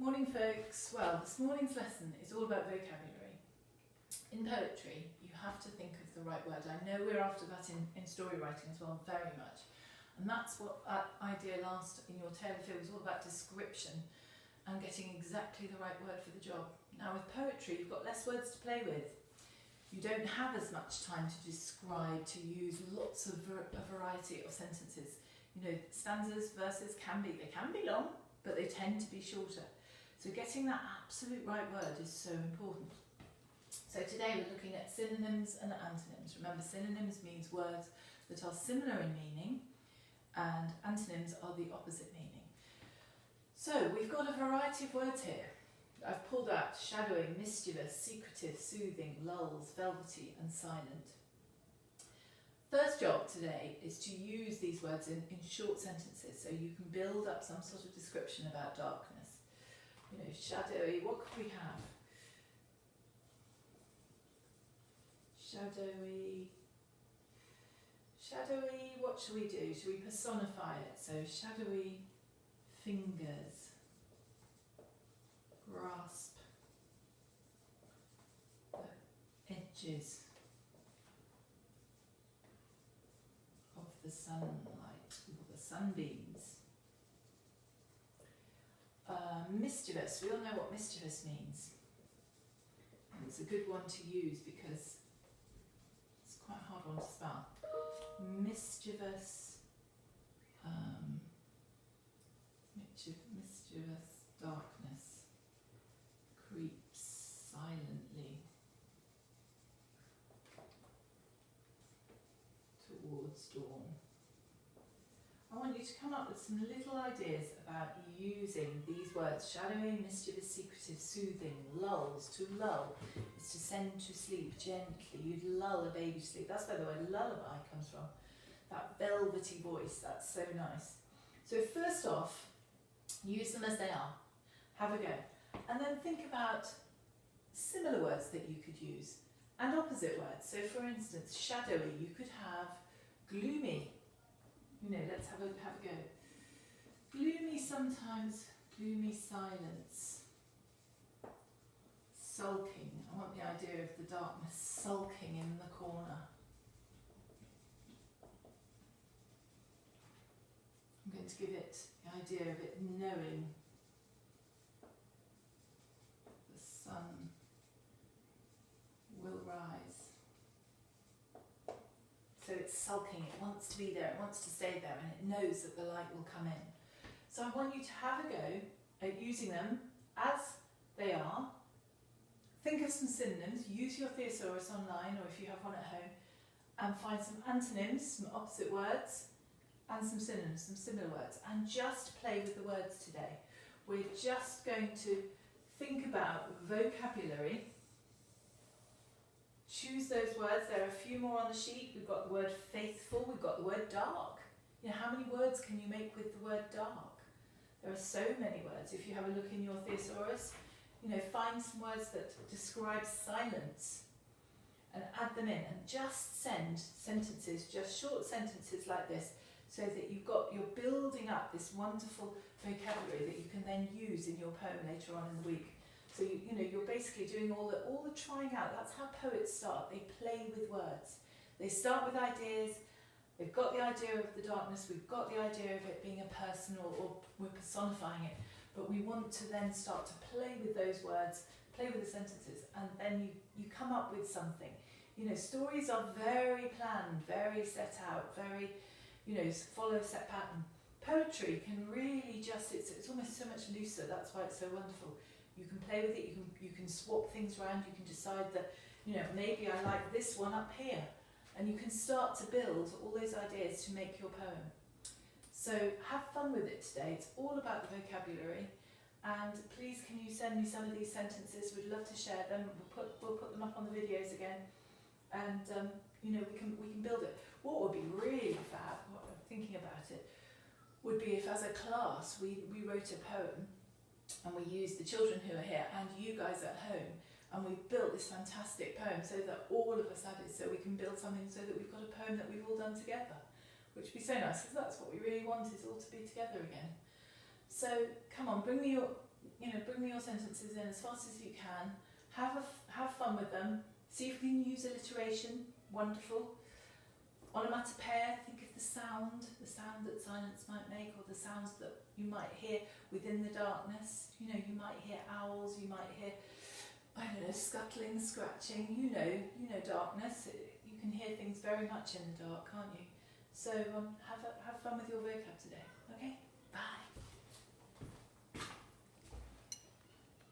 Morning folks. Well, this morning's lesson is all about vocabulary. In poetry, you have to think of the right word. I know we're after that in story writing as well, very much. And that's what that idea last in your Tale of Fear was all about, description and getting exactly the right word for the job. Now with poetry, you've got less words to play with. You don't have as much time to describe, to use lots of a variety of sentences. You know, stanzas, verses they can be long, but they tend to be shorter. So getting that absolute right word is so important. So today we're looking at synonyms and antonyms. Remember, synonyms means words that are similar in meaning, and antonyms are the opposite meaning. So we've got a variety of words here. I've pulled out shadowing, mischievous, secretive, soothing, lulls, velvety and silent. First job today is to use these words in short sentences so you can build up some sort of description about darkness. You know, shadowy, what could we have? Shadowy, what shall we do? Shall we personify it? So shadowy fingers, grasp the edges of the sunlight or the sunbeams. Mischievous, we all know what mischievous means. And it's a good one to use because it's quite a hard one to spell. Mischievous, mischievous darkness creeps silently towards dawn. I want you to come up with some little ideas about using these words: shadowy, mischievous, secretive, soothing, lulls. To lull is to send to sleep gently. You'd lull a baby to sleep. That's where the word lullaby comes from. That velvety voice, that's so nice. So first off, use them as they are. Have a go. And then think about similar words that you could use and opposite words. So for instance, shadowy, you could have gloomy. You know, let's have a go. Gloomy sometimes, gloomy silence. Sulking, I want the idea of the darkness sulking in the corner. I'm going to give it the idea of it knowing the sun will rise. So it's sulking, it wants to be there, it wants to stay there, and it knows that the light will come in. So I want you to have a go at using them as they are. Think of some synonyms, use your thesaurus online or if you have one at home, and find some antonyms, some opposite words, and some synonyms, some similar words, and just play with the words today. We're just going to think about vocabulary. Choose those words. There are a few more on the sheet. We've got the word faithful, we've got the word dark. You know, how many words can you make with the word dark? There are so many words. If you have a look in your thesaurus, you know, find some words that describe silence and add them in, and just send sentences, just short sentences like this, so that you're building up this wonderful vocabulary that you can then use in your poem later on in the week. So you know, you're basically doing all the trying out. That's how poets start. They play with words. They start with ideas. They've got the idea of the darkness. We've got the idea of it being a person, or we're personifying it. But we want to then start to play with those words, play with the sentences, and then you come up with something. You know, stories are very planned, very set out, very, you know, follow a set pattern. Poetry can really just, it's almost so much looser. That's why it's so wonderful. You can play with it, you can swap things around, you can decide that, you know, maybe I like this one up here. And you can start to build all those ideas to make your poem. So have fun with it today. It's all about the vocabulary. And please can you send me some of these sentences? We'd love to share them. We'll put them up on the videos again. And you know, we can build it. What would be really fab, what I'm thinking about it, would be if as a class we wrote a poem, and we used the children who are here and you guys at home, and we built this fantastic poem so that all of us had it, so we can build something so that we've got a poem that we've all done together, which would be so nice, because that's what we really want, is all to be together again. So come on, bring me bring me your sentences in as fast as you can. Have fun with them. See if you can use alliteration. Wonderful. Onomatopoeia, think of the sound that silence might make, or the sounds that you might hear within the darkness. You might hear owls, you might hear, I don't know, scuttling, scratching. You know darkness. You can hear things very much in the dark, can't you? So have fun with your vocab today. Okay? Bye.